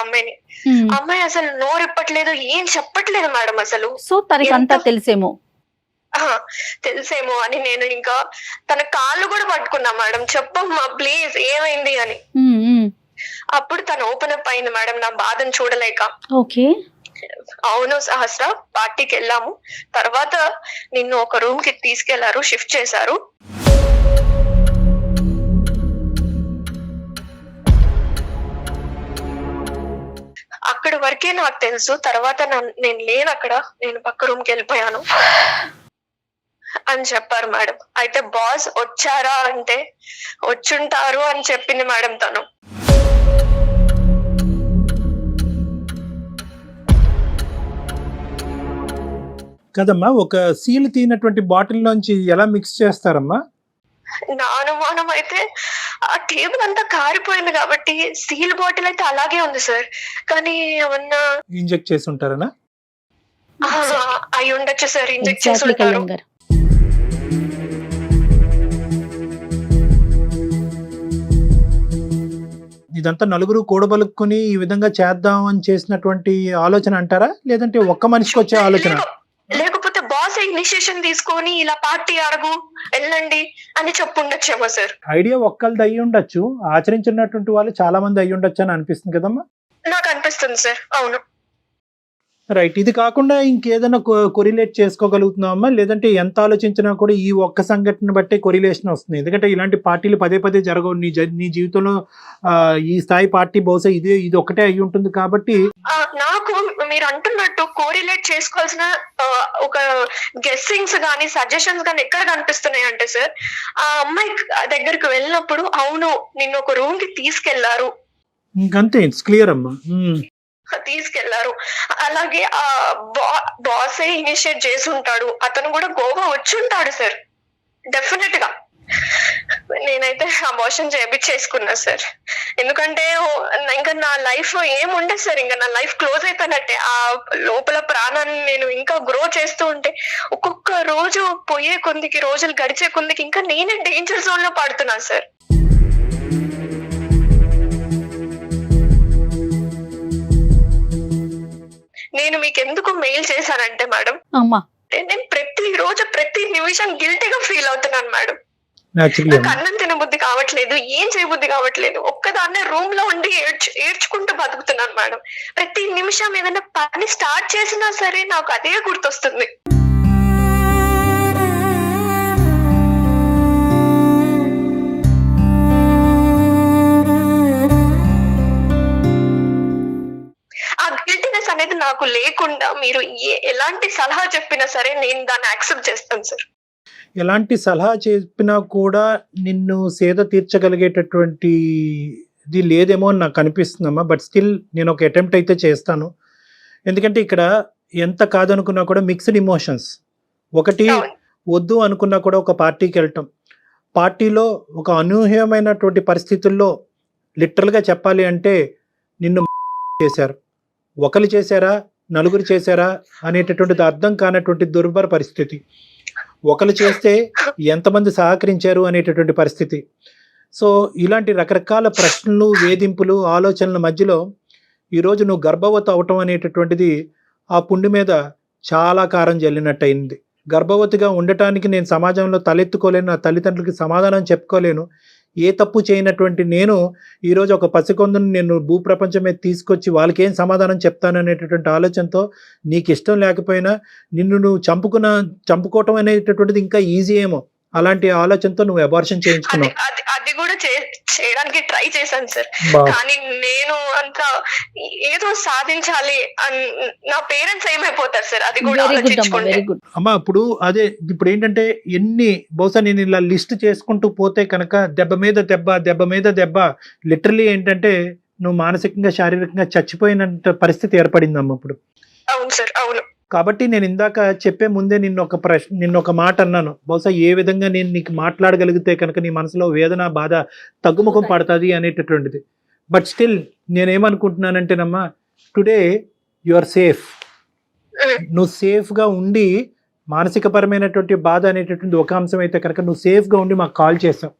[SPEAKER 1] అమ్మాయి అసలు నోరిప్పట్లేదు, ఏం చెప్పట్లేదు మేడం అసలు.
[SPEAKER 3] సో తనకంతా తెలిసేమో
[SPEAKER 1] అని నేను ఇంకా తన కాళ్ళు కూడా పట్టుకున్నా మేడం, చెప్పమ్మా ప్లీజ్ ఏమైంది అని. అప్పుడు తను ఓపెన్ అప్ అయింది మేడం నా బాధను చూడలేక.
[SPEAKER 3] ఓకే.
[SPEAKER 1] అవును సహస్ర, పార్టీకి వెళ్ళాము, తర్వాత నిన్ను ఒక రూమ్ కి తీసుకెళ్లారు, షిఫ్ట్ చేశారు. అక్కడి వరకే నాకు తెలుసు, తర్వాత నేను లేను అక్కడ, నేను పక్క రూమ్ కి వెళ్ళిపోయాను అని చెప్పారు మేడం. అయితే బాస్ వచ్చారా అంటే వచ్చుంటారు అని చెప్పింది మేడం తను.
[SPEAKER 2] కదమ్మా, ఒక సీల్ తీనటువంటి బాటిల్ లోంచి ఎలా మిక్స్ చేస్తారమ్మా?
[SPEAKER 1] నా అనుమానం అయితే ఆ టేబుల్ అంతా కారిపోయింది కాబట్టి సీల్ బాటిల్ అయితే అలాగే ఉంది సార్, కానీ ఏమన్నా
[SPEAKER 2] ఇంజెక్ట్ చేసి ఉంటారనా?
[SPEAKER 1] అయి ఉండొచ్చు సార్, ఇంజెక్ట్ చేసి ఉంటారు.
[SPEAKER 2] ఇదంతా నలుగురు కూడబలుక్కుని ఈ విధంగా చేద్దాం అని చేసినటువంటి ఆలోచన అంటారా, లేదంటే ఒక్క మనిషికి వచ్చే ఆలోచన?
[SPEAKER 1] లేకపోతే బాస్ ఇనిషియేషన్ తీసుకొని ఇలా పార్టీ అడుగు వెళ్ళండి అని చెప్పుండొచ్చేమో సార్. ఐడియా
[SPEAKER 2] ఒక్కళ్ళది అయ్యి ఉండొచ్చు, ఆచరించినటువంటి వాళ్ళు చాలా మంది అయ్యి ఉండొచ్చు అని అనిపిస్తుంది కదమ్మా.
[SPEAKER 1] నాకు అనిపిస్తుంది సార్. అవును.
[SPEAKER 2] రైట్. ఇది కాకుండా ఇంకేదైనా కొరిలేట్ చేసుకోగలుగుతున్నామా, లేదంటే ఎంత ఆలోచించినా కూడా ఈ ఒక్క సంఘటన బట్టే కొరిలేషన్ వస్తుంది? ఎందుకంటే ఇలాంటి పార్టీలు పదే పదే జరగవు నీ జీవితంలో. ఈ స్థాయి పార్టీ బహుశా ఇది ఒక్కటే అయి ఉంటుంది కాబట్టి.
[SPEAKER 1] నాకు మీరు అంటున్నట్టు కోరిలేట్ చేసుకోవాల్సిన ఒక గెస్సింగ్స్ గానీ సజెషన్స్ గానీ ఎక్కడ కనిపిస్తున్నాయి అంటే సార్, ఆ అమ్మాయి దగ్గరికి వెళ్ళినప్పుడు అవును నిన్ను ఒక రూమ్ కి తీసుకెళ్లారు,
[SPEAKER 2] ఇంకంతే, ఇట్స్ క్లియర్ అమ్మా,
[SPEAKER 1] తీసుకెళ్లారు. అలాగే ఆ బాసే ఇనిషియేట్ చేసి ఉంటాడు, అతను కూడా గోవా వచ్చి ఉంటాడు సార్ డెఫినెట్ గా. నేనైతే అబార్షన్ చేయించేసుకున్నా సార్, ఎందుకంటే ఇంకా నా లైఫ్ ఏముండదు సార్, ఇంకా నా లైఫ్ క్లోజ్ అయిపోయినట్టే. ఆ లోపల ప్రాణాన్ని నేను ఇంకా గ్రో చేస్తూ ఉంటే ఒక్కొక్క రోజు పోయే కొందికి, రోజులు గడిచే కొందికి ఇంకా నేనే డేంజర్ జోన్ లో పడుతున్నాను సార్. నేను మీకు ఎందుకు మెయిల్ చేశానంటే మేడం, నేను ప్రతి రోజు ప్రతి నిమిషం గిల్టీగా ఫీల్ అవుతున్నాను మేడం. నాకు అన్నం తినబుద్ధి కావట్లేదు, ఏం చేయబుద్ధి కావట్లేదు, ఒక్కదాన్నే రూమ్ లో ఉండి ఏడ్చుకుంటూ బతుకుతున్నాను మేడం. ప్రతి నిమిషం ఏదైనా పని స్టార్ట్ చేసినా సరే నాకు అదే గుర్తొస్తుంది. అనేది నాకు లేకుండా మీరు ఎలాంటి సలహా చెప్పినా సరే నేను దాన్ని యాక్సెప్ట్ చేస్తాను సార్.
[SPEAKER 2] ఎలాంటి సలహా చెప్పినా కూడా నిన్ను సేద తీర్చగలిగేటటువంటి ఇది లేదేమో అని నాకు అనిపిస్తుందమ్మా. బట్ స్టిల్ నేను ఒక అటెంప్ట్ అయితే చేస్తాను. ఎందుకంటే ఇక్కడ ఎంత కాదనుకున్నా కూడా మిక్స్డ్ ఇమోషన్స్. ఒకటి వద్దు అనుకున్నా కూడా ఒక పార్టీకి వెళ్ళటం, పార్టీలో ఒక అనూహ్యమైనటువంటి పరిస్థితుల్లో లిటరల్గా చెప్పాలి అంటే నిన్ను చేశారు. ఒకరు చేశారా, నలుగురు చేశారా అనేటటువంటిది అర్థం కానటువంటి దుర్భర పరిస్థితి. ఒకరు చేస్తే ఎంతమంది సహకరించారు అనేటటువంటి పరిస్థితి. సో ఇలాంటి రకరకాల ప్రశ్నలు, వేధింపులు, ఆలోచనల మధ్యలో ఈరోజు నువ్వు గర్భవతి అవటం అనేటటువంటిది ఆ పుండి మీద చాలా కారం జల్లినట్టయింది. గర్భవతిగా ఉండటానికి నేను సమాజంలో తలెత్తుకోలేను, నా తల్లిదండ్రులకి సమాధానం చెప్పుకోలేను. ఏ తప్పు చేయనటువంటి నేను ఈరోజు ఒక పసికొందును నేను భూప్రపంచం మీద తీసుకొచ్చి వాళ్ళకి ఏం సమాధానం చెప్తాను అనేటటువంటి ఆలోచనతో, నీకు ఇష్టం లేకపోయినా నిన్ను నువ్వు చంపుకోవటం అనేటటువంటిది ఇంకా ఈజీ ఏమో, అలాంటి ఆలోచనతో నువ్వు అబార్షన్ చేయించుకున్నావు.
[SPEAKER 1] అది కూడా చేయడానికి ట్రై చేశాను సార్, కానీ నేను అంత ఏదో సాధించాలి నా పేరెంట్స్ ఏమైపోతారు సార్, అది కూడా ఆలోచించుకోండి
[SPEAKER 2] అమ్మా. ఇప్పుడు ఏంటంటే బహుశా నేను ఇలా లిస్ట్ చేసుకుంటూ పోతే కనుక దెబ్బ మీద దెబ్బ, దెబ్బ మీద దెబ్బ, లిటరలీ ఏంటంటే నువ్వు మానసికంగా, శారీరకంగా చచ్చిపోయినంత పరిస్థితి ఏర్పడిందమ్మా ఇప్పుడు.
[SPEAKER 1] అవును సార్, అవును.
[SPEAKER 2] కాబట్టి నేను ఇందాక చెప్పే ముందే నిన్న ఒక మాట అన్నాను. బహుశా ఏ విధంగా నేను నీకు మాట్లాడగలిగితే కనుక నీ మనసులో వేదన, బాధ తగ్గుముఖం పడుతుంది అనేటటువంటిది. బట్ స్టిల్ నేనేమనుకుంటున్నానంటేనమ్మా, టుడే యు ఆర్ సేఫ్. నువ్వు సేఫ్గా ఉండి, మానసిక పరమైనటువంటి బాధ అనేటటువంటి ఒక అంశం అయితే కనుక నువ్వు సేఫ్గా ఉండి మాకు కాల్ చేసావు.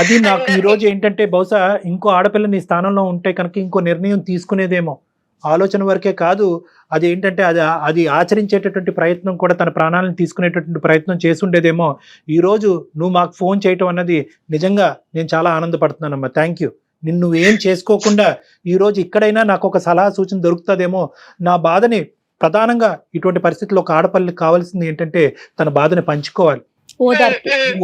[SPEAKER 2] అది నాకు ఈరోజు ఏంటంటే బహుశా ఇంకో ఆడపిల్ల నీ స్థానంలో ఉంటే కనుక ఇంకో నిర్ణయం తీసుకునేదేమో, ఆలోచన వరకే కాదు, అది ఏంటంటే అది ఆచరించేటటువంటి ప్రయత్నం కూడా, తన ప్రాణాలను తీసుకునేటటువంటి ప్రయత్నం చేసుండేదేమో. ఈరోజు నువ్వు మాకు ఫోన్ చేయటం అన్నది నిజంగా నేను చాలా ఆనందపడుతున్నానమ్మా. Thank you. నిన్ను ఏం చేసుకోకుండా ఈరోజు ఇక్కడైనా నాకు ఒక సలహా సూచన దొరుకుతుందేమో. నా బాధని ప్రధానంగా ఇటువంటి పరిస్థితుల్లో ఒక ఆడపల్లికి కావాల్సింది ఏంటంటే తన బాధని పంచుకోవాలి,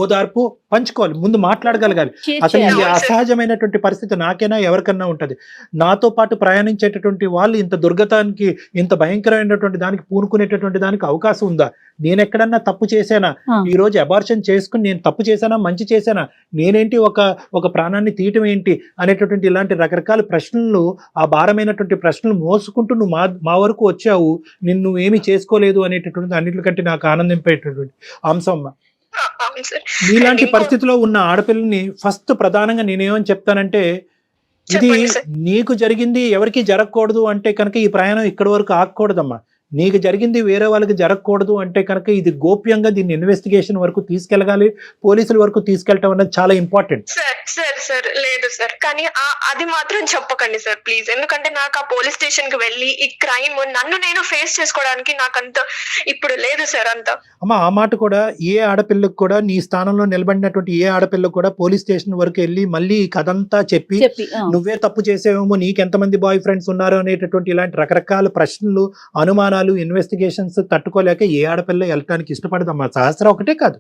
[SPEAKER 2] ఓదార్పు పంచుకోవాలి, ముందు మాట్లాడగలగాలి. అసలు ఈ అసహజమైనటువంటి పరిస్థితి నాకైనా ఎవరికన్నా ఉంటది. నాతో పాటు ప్రయాణించేటటువంటి వాళ్ళు ఇంత దుర్గతానికి, ఇంత భయంకరమైనటువంటి దానికి పూనుకునేటటువంటి దానికి అవకాశం ఉందా? నేను ఎక్కడన్నా తప్పు చేశానా? ఈ రోజు అబార్షన్ చేసుకుని నేను తప్పు చేశానా, మంచి చేశానా, నేనేంటి ఒక ప్రాణాన్ని తీయటం ఏంటి అనేటటువంటి ఇలాంటి రకరకాల ప్రశ్నలు, ఆ భారమైనటువంటి ప్రశ్నలు మోసుకుంటూ నువ్వు మా వరకు వచ్చావు. నిన్ను ఏమీ చేసుకోలేదు అనేటటువంటి అన్నిటికంటే నాకు ఆనందింపేటటువంటి అంశం. ఇలాంటి పరిస్థితిలో ఉన్న ఆడపిల్లని ఫస్ట్ ప్రధానంగా నేనేమని చెప్తానంటే, ఇది నీకు జరిగింది ఎవరికి జరగకూడదు అంటే కనుక ఈ ప్రయాణం ఇక్కడి వరకు ఆగకూడదమ్మా. నీకు జరిగింది వేరే వాళ్ళకి జరగకూడదు అంటే కనుక ఇది గోప్యంగా దీన్ని ఇన్వెస్టిగేషన్ వరకు తీసుకెళ్ళగాలి, పోలీసుల వరకు తీసుకెళ్ళటం అనేది చాలా ఇంపార్టెంట్.
[SPEAKER 1] సార్ లేదు సార్, కానీ అది మాత్రం చెప్పకండి సార్ ప్లీజ్. ఎందుకంటే నాకు ఆ పోలీస్ స్టేషన్ కి వెళ్ళి ఈ క్రైమ్ నన్ను నేను ఫేస్ చేసుకోవడానికి నాకంత ఇప్పుడు లేదు సార్ అంతా.
[SPEAKER 2] అమ్మా, ఆ మాట కూడా ఏ ఆడపిల్లకు కూడా, నీ స్థానంలో నిలబడినటువంటి ఏ ఆడపిల్లకు కూడా పోలీస్ స్టేషన్ వరకు వెళ్ళి మళ్ళీ ఈ కథంతా చెప్పి నువ్వే తప్పు చేసేవేమో, నీకెంతమంది బాయ్ ఫ్రెండ్స్ ఉన్నారు అనేటటువంటి ఇలాంటి రకరకాల ప్రశ్నలు, అనుమానాలు, ఇన్వెస్టిగేషన్స్ తట్టుకోలేక ఏ ఆడపిల్ల వెళ్ళటానికి ఇష్టపడదమ్మా. సహస్ర ఒకటే కాదు,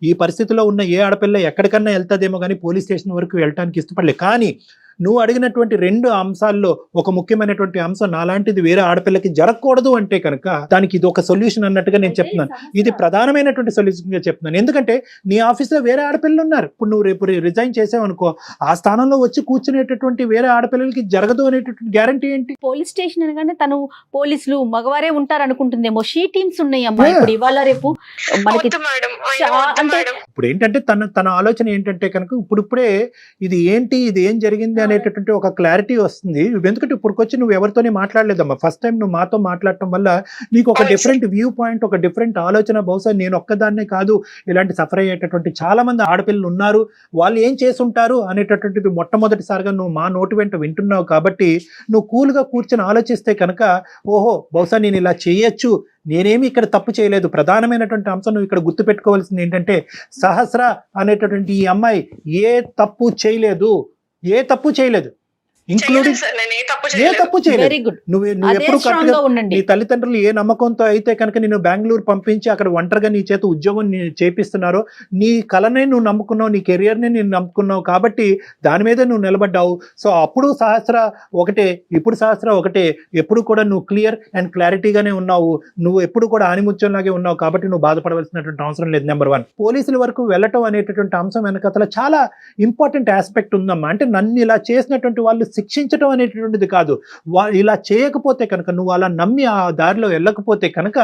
[SPEAKER 2] ఈ పరిస్థితిలో ఉన్న ఏ ఆడపిల్ల ఎక్కడికన్నా వెళ్తాదేమో కానీ పోలీస్ స్టేషన్ వరకు వెళ్ళటానికి ఇష్టపడలే. కానీ నువ్వు అడిగినటువంటి రెండు అంశాల్లో ఒక ముఖ్యమైనటువంటి అంశం, నాలాంటిది వేరే ఆడపిల్లకి జరగకూడదు అంటే కనుక దానికి ఇది ఒక సొల్యూషన్ అన్నట్టుగా నేను చెప్తున్నాను. ఇది ప్రధానమైనటువంటి సొల్యూషన్గా చెప్తున్నాను. ఎందుకంటే నీ ఆఫీస్లో వేరే ఆడపిల్లలు ఉన్నారు. ఇప్పుడు నువ్వు రేపు రిజైన్ చేసావనుకో, ఆ స్థానంలో వచ్చి కూర్చునేటటువంటి వేరే ఆడపిల్లలకి జరగదు అనేటటువంటి గ్యారంటీ ఏంటి?
[SPEAKER 3] పోలీస్ స్టేషన్ అనగానే తను పోలీసులు మగవారే ఉంటారు అనుకుంటుందేమో. షీ టీమ్స్ ఉన్నాయి అమ్మా ఇప్పుడు ఇవాళ రేపు మనకి.
[SPEAKER 2] ఇప్పుడు ఏంటంటే తన ఆలోచన ఏంటంటే కనుక ఇప్పుడే ఇది ఏంటి, ఇది ఏం జరిగింది అనేటటువంటి ఒక క్లారిటీ వస్తుంది. ఎందుకంటే ఇప్పుడుకొచ్చి నువ్వు ఎవరితోనే మాట్లాడలేదమ్మా. ఫస్ట్ టైం నువ్వు మాతో మాట్లాడటం వల్ల నీకు ఒక డిఫరెంట్ వ్యూ పాయింట్, ఒక డిఫరెంట్ ఆలోచన. బహుశా నేను ఒక్కదాన్నే కాదు, ఇలాంటి సఫర్ అయ్యేటటువంటి చాలా మంది ఆడపిల్లలు ఉన్నారు, వాళ్ళు ఏం చేసుంటారు అనేటటువంటిది మొట్టమొదటిసారిగా నువ్వు మా నోటి వెంట వింటున్నావు. కాబట్టి నువ్వు కూల్గా కూర్చొని ఆలోచిస్తే కనుక, ఓహో బహుశా నేను ఇలా చేయొచ్చు, నేనేమి ఇక్కడ తప్పు చేయలేదు. ప్రధానమైనటువంటి అంశం నువ్వు ఇక్కడ గుర్తుపెట్టుకోవాల్సింది ఏంటంటే, సహస్ర అనేటటువంటి ఈ అమ్మాయి ఏ తప్పు చేయలేదు, ఇంక్లూడింగ్ ఏ తప్పు చేయలేదు. నువ్వు ఎప్పుడు కరెక్ట్గా నీ తల్లిదండ్రులు ఏ నమ్మకంతో అయితే కనుక నేను బెంగళూరు పంపించి అక్కడ ఒంటరిగా నీ చేత ఉద్యోగం చేపిస్తున్నారో, నీ కళనే నువ్వు నమ్ముకున్నావు, నీ కెరియర్ని నేను నమ్ముకున్నావు, కాబట్టి దాని మీద నువ్వు నిలబడ్డావు. సో అప్పుడు సహస్ర ఒకటే, ఇప్పుడు సహస్ర ఒకటే. ఎప్పుడు కూడా నువ్వు క్లియర్ అండ్ క్లారిటీగానే ఉన్నావు, నువ్వు ఎప్పుడు కూడా ఆనిముత్యంలాగే ఉన్నావు. కాబట్టి నువ్వు బాధపడవలసినటువంటి అవసరం లేదు. నెంబర్ 1, పోలీసుల వరకు వెళ్ళటం అనేటటువంటి అంశం వెనకతల చాలా ఇంపార్టెంట్ ఆస్పెక్ట్ ఉందమ్మా. అంటే నన్ను ఇలా చేసినటువంటి వాళ్ళు శిక్షించడం అనేటటువంటిది కాదు. ఇలా చేయకపోతే కనుక, నువ్వు అలా నమ్మి ఆ దారిలో వెళ్ళకపోతే కనుక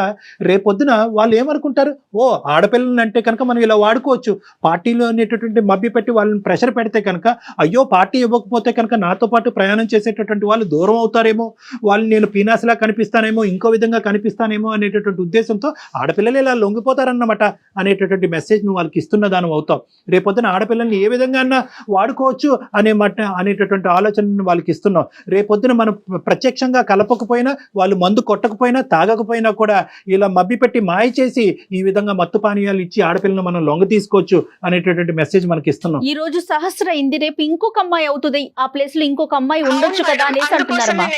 [SPEAKER 2] రేపొద్దున వాళ్ళు ఏమనుకుంటారు, ఓ ఆడపిల్లలు అంటే కనుక మనం ఇలా వాడుకోవచ్చు. పార్టీలో అనేటటువంటి మభ్య పెట్టి వాళ్ళని ప్రెషర్ పెడితే కనుక, అయ్యో పార్టీ ఇవ్వకపోతే కనుక నాతో పాటు ప్రయాణం చేసేటటువంటి వాళ్ళు దూరం అవుతారేమో, వాళ్ళు నేను పీనాసిలా కనిపిస్తానేమో, ఇంకో విధంగా కనిపిస్తానేమో అనేటటువంటి ఉద్దేశంతో ఆడపిల్లలు ఇలా లొంగిపోతారన్నమాట అనేటటువంటి మెసేజ్ నువ్వు వాళ్ళకి ఇస్తున్న దానం అవుతావు. రేపొద్దున ఆడపిల్లల్ని ఏ విధంగా వాడుకోవచ్చు అనేటటువంటి ఆలోచనను వాళ్ళకి ఇస్తున్నావు. రేపొద్దున మనం ప్రత్యక్షంగా కలపకపోయినా, వాళ్ళు మందు కొట్టకపోయినా, తాగకపోయినా కూడా ఇలా మభ్య పెట్టి మాయ చేసి ఈ విధంగా మత్తు పానీయాలు ఇచ్చి ఆడపిల్లను మనం లొంగ తీసుకోవచ్చు అనేటటువంటి మెసేజ్ మనకి ఇస్తున్నాం.
[SPEAKER 3] ఈ రోజు సహస్ర ఇంది, రేపు ఇంకొక అమ్మాయి అవుతుంది, ఆ ప్లేస్ లో ఇంకొక అమ్మాయి ఉండొచ్చు కదా అనేసి అంటున్నారమ్మా.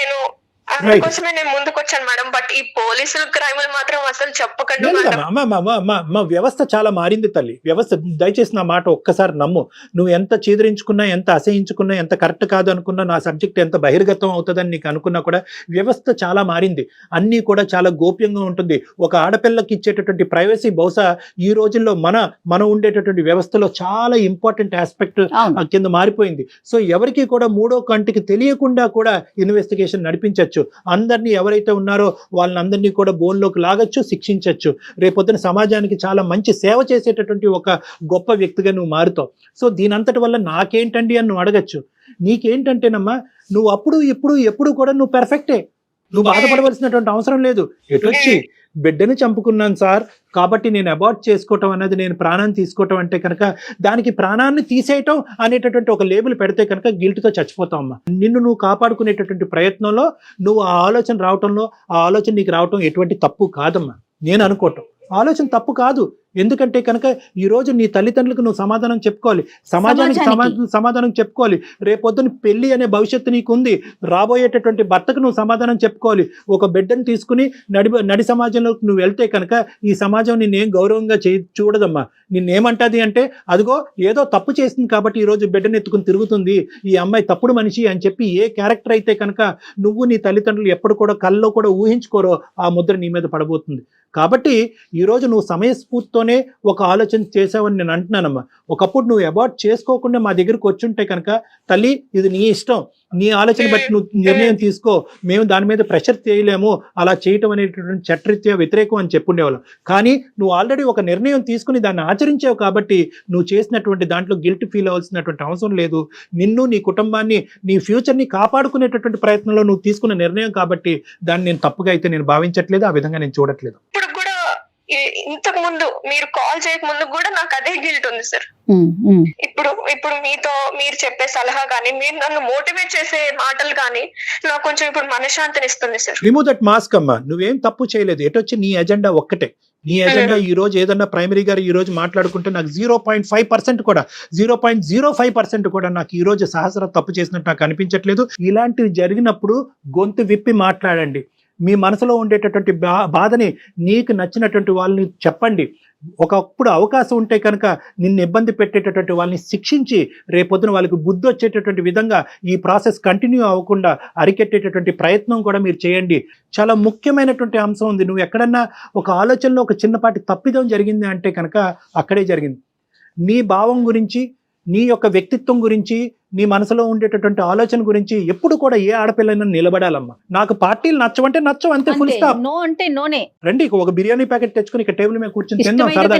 [SPEAKER 1] అందుకోసమే నేను ముందుకు వచ్చాను మేడం. బట్ ఈ పోలీసులు క్రైములు మాత్రం అసలు చెప్పకండి మేడం.
[SPEAKER 2] మా వ్యవస్థ చాలా మారింది తల్లి. వ్యవస్థ, దయచేసి నా మాట ఒక్కసారి నమ్ము. నువ్వు ఎంత చీదరించుకున్నా, ఎంత అసహించుకున్నా, ఎంత కరెక్ట్ కాదు అనుకున్నా, నా సబ్జెక్ట్ ఎంత బహిర్గతం అవుతుందని నీకు అనుకున్నా కూడా వ్యవస్థ చాలా మారింది. అన్నీ కూడా చాలా గోప్యంగా ఉంటుంది. ఒక ఆడపిల్లకి ఇచ్చేటటువంటి ప్రైవసీ బహుశా ఈ రోజుల్లో మన ఉండేటటువంటి వ్యవస్థలో చాలా ఇంపార్టెంట్ ఆస్పెక్ట్ కింద మారిపోయింది. సో ఎవరికి కూడా మూడో కంటికి తెలియకుండా కూడా ఇన్వెస్టిగేషన్ నడిపించవచ్చు. అందరినీ ఎవరైతే ఉన్నారో వాళ్ళని అందరినీ కూడా బోన్లోకి లాగచ్చు, శిక్షించవచ్చు. రేపొద్దున సమాజానికి చాలా మంచి సేవ చేసేటటువంటి ఒక గొప్ప వ్యక్తిగా నువ్వు మారుతావు. సో దీనంతటి వల్ల నాకేంటండి అని నువ్వు అడగచ్చు. నీకేంటంటేనమ్మా, నువ్వు అప్పుడు ఇప్పుడు ఎప్పుడు కూడా నువ్వు పెర్ఫెక్టే. నువ్వు బాధపడవలసినటువంటి అవసరం లేదు. ఎటొచ్చి బిడ్డని చంపుకున్నాను సార్ కాబట్టి నేను అబార్ట్ చేసుకోవటం అనేది, నేను ప్రాణాన్ని తీసుకోవటం అంటే కనుక దానికి ప్రాణాన్ని తీసేయటం అనేటటువంటి ఒక లేబుల్ పెడితే కనుక గిల్ట్తో చచ్చిపోతావమ్మా. నిన్ను నువ్వు కాపాడుకునేటటువంటి ప్రయత్నంలో నువ్వు ఆ ఆలోచన రావటంలో, ఆ ఆలోచన నీకు రావటం ఎటువంటి తప్పు కాదమ్మా. నేను అనుకోవటం ఆలోచన తప్పు కాదు. ఎందుకంటే కనుక ఈరోజు నీ తల్లిదండ్రులకు నువ్వు సమాధానం చెప్పుకోవాలి, సమాజానికి సమాధానం చెప్పుకోవాలి. రేపొద్దున పెళ్లి అనే భవిష్యత్తు నీకు ఉంది. రాబోయేటటువంటి భర్తకు నువ్వు సమాధానం చెప్పుకోవాలి. ఒక బిడ్డను తీసుకుని నడి సమాజంలోకి నువ్వు వెళ్తే కనుక ఈ సమాజం నిన్నేం గౌరవంగా చూడదమ్మా. నిన్నేమంటది అంటే, అదిగో ఏదో తప్పు చేసింది కాబట్టి ఈరోజు బిడ్డను ఎత్తుకుని తిరుగుతుంది, ఈ అమ్మాయి తప్పుడు మనిషి అని చెప్పి ఏ క్యారెక్టర్ అయితే కనుక నువ్వు నీ తల్లిదండ్రులు ఎప్పుడు కూడా కల్లో కూడా ఊహించుకోరో ఆ ముద్ర నీ మీద పడబోతుంది. కాబట్టి ఈరోజు నువ్వు సమయస్ఫూర్తితోనే ఒక ఆలోచన చేసావని నేను అంటున్నానమ్మా. ఒకప్పుడు నువ్వు అబార్ట్ చేసుకోకుండా మా దగ్గరకు వచ్చుంటే కనుక, తల్లి ఇది నీ ఇష్టం, నీ ఆలోచన బట్టి నువ్వు నిర్ణయం తీసుకో, మేము దాని మీద ప్రెషర్ చేయలేము, అలా చేయటం అనేటటువంటి చట్టరీత్యా వ్యతిరేకం అని చెప్పుండేవాళ్ళం. కానీ నువ్వు ఆల్రెడీ ఒక నిర్ణయం తీసుకుని దాన్ని ఆచరించావు కాబట్టి నువ్వు చేసినటువంటి దాంట్లో గిల్ట్ ఫీల్ అవ్వాల్సినటువంటి అవసరం లేదు. నిన్ను, నీ కుటుంబాన్ని, నీ ఫ్యూచర్ని కాపాడుకునేటటువంటి ప్రయత్నంలో నువ్వు తీసుకున్న నిర్ణయం కాబట్టి దాన్ని నేను తప్పుగా అయితే నేను భావించట్లేదు, ఆ విధంగా నేను చూడట్లేదు.
[SPEAKER 1] ఇంతకు ముందు మీరు కాల్ చేయక ముందు కూడా నాకు అదే గిల్ట్ ఉంది సార్. ఇప్పుడు మీతో మీరు చెప్పే సలహా కానీ, మీరు నన్ను మోటివేట్ చేసే మాటలు కానీ నాకు కొంచెం ఇప్పుడు మనశ్శాంతిని ఇస్తుంది సార్.
[SPEAKER 2] రిమూవ్ దట్ మాస్క్ అమ్మా. నువ్వేం తప్పు చేయలేదు. ఎటొచ్చి నీ ఎజెండా ఒక్కటే. నీ ఎజెండా ఈ రోజు ఏదన్నా ప్రైమరీ గారు ఈ రోజు మాట్లాడుకుంటే నాకు 0.5% కూడా 0.05% కూడా నాకు ఈ రోజు సహస్ర తప్పు చేసినట్టు నాకు అనిపించట్లేదు. ఇలాంటివి జరిగినప్పుడు గొంతు విప్పి మాట్లాడండి. మీ మనసులో ఉండేటటువంటి బాధని నీకు నచ్చినటువంటి వాళ్ళని చెప్పండి. ఒకప్పుడు అవకాశం ఉంటే కనుక నిన్ను ఇబ్బంది పెట్టేటటువంటి వాళ్ళని శిక్షించి రేపొద్దున వాళ్ళకి బుద్ధి వచ్చేటటువంటి విధంగా ఈ ప్రాసెస్ కంటిన్యూ అవ్వకుండా అరికెట్టేటటువంటి ప్రయత్నం కూడా మీరు చేయండి. చాలా ముఖ్యమైనటువంటి అంశం ఉంది. నువ్వు ఎక్కడన్నా ఒక ఆలోచనలో ఒక చిన్నపాటి తప్పిదం జరిగింది అంటే కనుక అక్కడే జరిగింది. నీ భావం గురించి, నీ యొక్క వ్యక్తిత్వం గురించి, నీ మనసులో ఉండేటటువంటి ఆలోచన గురించి ఎప్పుడు కూడా ఏ ఆడపిల్లైనా నిలబడాలమ్మా. నాకు పార్టీలు నచ్చవంటే నచ్చవు, అంతే, ఫుల్ స్టాప్.
[SPEAKER 3] నో అంటే నోనే.
[SPEAKER 2] రండి, ఒక బిర్యానీ ప్యాకెట్ తెచ్చుకుని ఇక్కడ టేబుల్ మీద కూర్చొని తిందాం సరదా.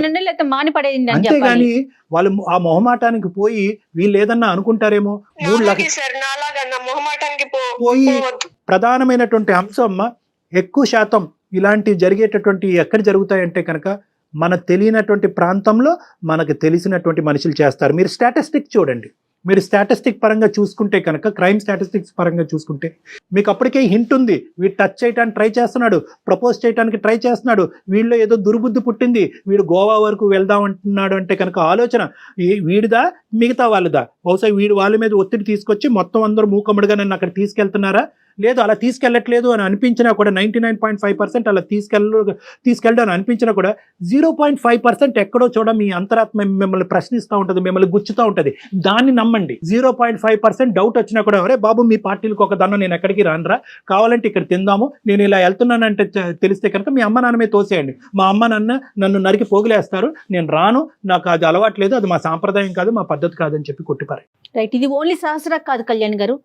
[SPEAKER 2] అంతేగాని వాళ్ళు ఆ మొహమాటానికి పోయి వీళ్ళు ఏదన్నా అనుకుంటారేమో 3
[SPEAKER 1] లక్షలు
[SPEAKER 2] పోయి. ప్రధానమైనటువంటి అంశం అమ్మా, ఎక్కువ శాతం ఇలాంటివి జరిగేటటువంటి ఎక్కడ జరుగుతాయంటే కనుక మన తెలియనటువంటి ప్రాంతంలో మనకు తెలిసినటువంటి మనుషులు చేస్తారు. మీరు స్టాటిస్టిక్ చూడండి. మీరు స్టాటిస్టిక్ పరంగా చూసుకుంటే కనుక, క్రైమ్ స్టాటిస్టిక్స్ పరంగా చూసుకుంటే మీకు అప్పటికే హింట్ ఉంది. వీడు టచ్ చేయడానికి ట్రై చేస్తున్నాడు, ప్రపోజ్ చేయడానికి ట్రై చేస్తున్నాడు, వీళ్ళలో ఏదో దుర్బుద్ధి పుట్టింది, వీడు గోవా వరకు వెళ్దాం అంటున్నాడు అంటే కనుక ఆలోచన వీడిదా మిగతా వాళ్ళదా? బహుశా వీడు వాళ్ళ మీద ఒత్తిడి తీసుకొచ్చి మొత్తం అందరూ మూకమ్మడిగా నన్ను అక్కడ తీసుకెళ్తున్నారా? లేదు, అలా తీసుకెళ్ళట్లేదు అని అనిపించినా కూడా 99.5% అలా తీసుకెళ్ళడం అని అనిపించినా కూడా 0.5% ఎక్కడో చూడ మీ అంతరాత్మ మిమ్మల్ని ప్రశ్నిస్తూ ఉంటుంది, మిమ్మల్ని గుచ్చుతూ ఉంటుంది. దాన్ని నమ్మండి. 0.5% డౌట్ వచ్చినా కూడా, అరే బాబు మీ పార్టీలకు ఒక దన్నం, నేను ఎక్కడికి రానురా, కావాలంటే ఇక్కడ తిందాము, నేను ఇలా వెళ్తున్నానంటే తెలిస్తే కనుక మీ అమ్మ నాన్నమే తోసేయండి. మా అమ్మ నాన్న నన్ను నరికి పోగులేస్తారు, నేను రాను, నాకు అది అలవాట్లేదు, అది మా సాంప్రదాయం కాదు, మా పద్ధతి కాదని చెప్పి కొట్టిపారు.
[SPEAKER 3] రైట్. ఇది ఓన్లీ సహస్ర కాదు కళ్యాణ్ గారు,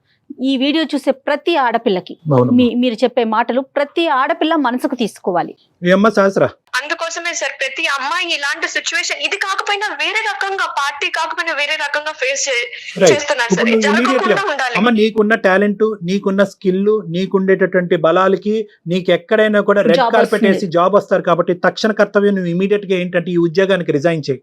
[SPEAKER 3] ఈ వీడియో చూసే ప్రతి ఆడపిల్లకి
[SPEAKER 2] అవునమ్మా.
[SPEAKER 3] మీరు చెప్పే మాటలు ప్రతి ఆడపిల్ల మనసుకు తీసుకోవాలి.
[SPEAKER 2] ఏమ్మా సహస్ర?
[SPEAKER 1] అందుకోసమే సార్ ప్రతి అమ్మాయి ఇలాంటి సిచ్యువేషన్ ఇది కాకపోయినా వేరే రకంగా పార్టీ కాకపోయినా వేరే రకంగా ఫేస్
[SPEAKER 2] Right.
[SPEAKER 1] చేస్తున్నారు సార్.
[SPEAKER 2] ఇప్పుడు
[SPEAKER 1] ఇది
[SPEAKER 2] నువ్వు
[SPEAKER 1] జరగకుండా
[SPEAKER 2] immediately-
[SPEAKER 1] ఉండాలి.
[SPEAKER 2] అమ్మ, నీకున్న టాలెంట్, నీకున్న స్కిల్, నీకుండేటటువంటి బలాలకి నీకు ఎక్కడైనా కూడా రెడ్
[SPEAKER 3] Job
[SPEAKER 2] కార్పెట్
[SPEAKER 3] వస్తుంది.
[SPEAKER 2] వేసి జాబ్ వస్తారు. కాబట్టి తక్షణ కర్తవ్యం నువ్వు ఇమీడియట్ గా ఏంటంటే ఈ ఉద్యోగానికి రిజైన్ చేయి.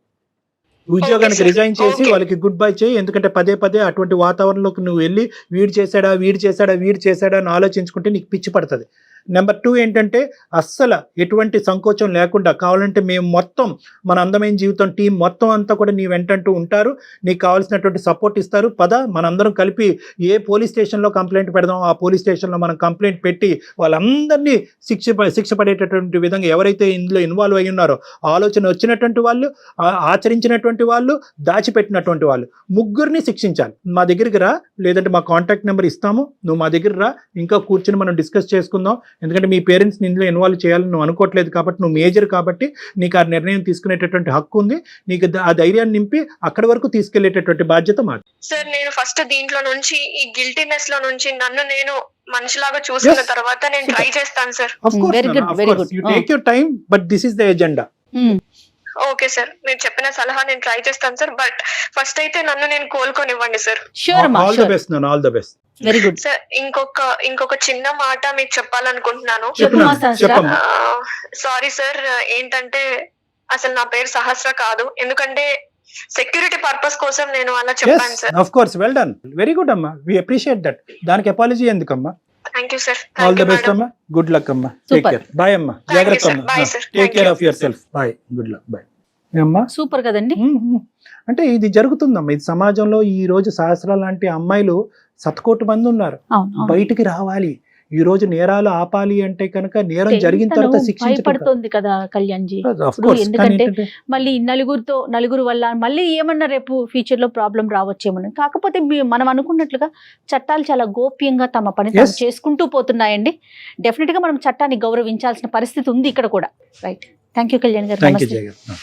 [SPEAKER 2] ఈ ఉద్యోగానికి
[SPEAKER 1] sir.
[SPEAKER 2] రిజైన్ చేసి
[SPEAKER 1] Okay.
[SPEAKER 2] వాళ్ళకి గుడ్ బై చేయి. ఎందుకంటే పదే పదే అటువంటి వాతావరణంలోకి నువ్వు వెళ్ళి వీడు చేశాడా అని ఆలోచించుకుంటే నీకు పిచ్చి పడుతుంది. నెంబర్ 2 ఏంటంటే అస్సలు ఎటువంటి సంకోచం లేకుండా కావాలంటే మేము మొత్తం మన అందమైన జీవితం టీం మొత్తం అంతా కూడా నీ వెంటంటూ ఉంటారు. నీకు కావాల్సినటువంటి సపోర్ట్ ఇస్తారు. మనందరం కలిపి ఏ పోలీస్ స్టేషన్లో కంప్లైంట్ పెడదాం, ఆ పోలీస్ స్టేషన్లో మనం కంప్లైంట్ పెట్టి వాళ్ళందరినీ శిక్ష పడేటటువంటి విధంగా ఎవరైతే ఇందులో ఇన్వాల్వ్ అయ్యి ఉన్నారో, ఆలోచన వచ్చినటువంటి వాళ్ళు, ఆచరించినటువంటి వాళ్ళు, దాచిపెట్టినటువంటి వాళ్ళు, ముగ్గురిని శిక్షించాలి. మా దగ్గరికి రా, లేదంటే మా కాంటాక్ట్ నెంబర్ ఇస్తాము, నువ్వు మా దగ్గర రా, ఇంకా కూర్చొని మనం డిస్కస్ చేసుకుందాం. ఎందుకంటే మీ పేరెంట్స్ని ఇందులో ఇన్వాల్వ్ చేయాలని నువ్వు అనుకోవట్లేదు కాబట్టి, నువ్వు మేజర్ కాబట్టి నీకు ఆ నిర్ణయం తీసుకునేటటువంటి హక్కు ఉంది. నీకు ఆ ధైర్యాన్ని నింపి అక్కడి వరకు తీసుకెళ్లేటటువంటి బాధ్యత మాది.
[SPEAKER 1] సార్ నేను ఫస్ట్ దీంట్లో నుంచి ఈ గిల్టీనెస్ లో నుంచి నన్ను నేను మనిషిలాగా చూసుకున్న
[SPEAKER 2] Yes.
[SPEAKER 1] తర్వాత నేను
[SPEAKER 2] Super.
[SPEAKER 1] ట్రై చేస్తాను sir.
[SPEAKER 3] Very good, very good.
[SPEAKER 2] You take your time, but this is the agenda.
[SPEAKER 1] Okay sir, మీరు చెప్పిన సలహా నేను ట్రై చేస్తాను సార్. బట్ ఫస్ట్ అయితే నన్ను నేను కోలుకొనివ్వండి సార్.
[SPEAKER 3] షూర్ అమ్మా,
[SPEAKER 2] All the best, Nana. All the best.
[SPEAKER 3] Very good.
[SPEAKER 1] Sir ఇంకొక చిన్న మాట మీకు చెప్పాలనుకుంటున్నాను.
[SPEAKER 3] చెప్పమ్మా సహస్ర.
[SPEAKER 2] చెప్పమ్మా.
[SPEAKER 1] సారీ సార్, ఏంటంటే అసలు నా పేరు సహస్ర కాదు. ఎందుకంటే సెక్యూరిటీ పర్పస్ కోసం నేను అలా చెప్పాను
[SPEAKER 2] Yes,
[SPEAKER 1] sir.
[SPEAKER 2] of course. Well done. Very good, అమ్మా. We appreciate that. దానికి అపాలజీ ఎందుకమ్మా?
[SPEAKER 1] Thank you sir.
[SPEAKER 2] All the best అమ్మా. గుడ్ లక్ అమ్మా. Take
[SPEAKER 3] Super.
[SPEAKER 2] కేర్. బాయ్ అమ్మా.
[SPEAKER 1] Thank you,
[SPEAKER 2] జాగ్రత్త
[SPEAKER 1] sir.
[SPEAKER 2] అమ్మా.
[SPEAKER 1] Bye, sir.
[SPEAKER 2] Take
[SPEAKER 1] Thank
[SPEAKER 2] care
[SPEAKER 1] you.
[SPEAKER 2] Of yourself. Bye. Good luck. Bye అమ్మా.
[SPEAKER 3] Super కదండి.
[SPEAKER 2] అంటే ఇది జరుగుతుందమ్మా. ఇది సమాజంలో ఈ రోజు సహస్ర లాంటి అమ్మాయిలు శతకోటి మంది ఉన్నారు.
[SPEAKER 3] అవును.
[SPEAKER 2] బయటికి రావాలి. ఈ రోజు నేరాలు ఆపాలి అంటే కనుక నేరం
[SPEAKER 3] అంటే
[SPEAKER 2] జరిగిన
[SPEAKER 3] తను
[SPEAKER 2] తర్వాత శిక్షించడం.
[SPEAKER 3] భయపడుతోంది కదా కళ్యాణ్జీ.
[SPEAKER 2] Of course.
[SPEAKER 3] ఎందుకంటే
[SPEAKER 2] కానీ ఏంటంటే
[SPEAKER 3] మళ్ళీ నలుగురు వల్ల మళ్ళీ ఏమన్నా రేపు ఫ్యూచర్ లో ప్రాబ్లం రావచ్చేమో. కాకపోతే మనం అనుకున్నట్లుగా చట్టాలు చాలా గోప్యంగా తమ పని తాము
[SPEAKER 2] Yes.
[SPEAKER 3] చేసుకుంటూ పోతున్నాయండి. డెఫినెట్ గా మనం చట్టాన్ని గౌరవించాల్సిన పరిస్థితి ఉంది ఇక్కడ కూడా. రైట్. థ్యాంక్ యూ కళ్యాణ్ గారు.
[SPEAKER 2] థ్యాంక్ యూ
[SPEAKER 3] నమస్తే.
[SPEAKER 2] జగన్.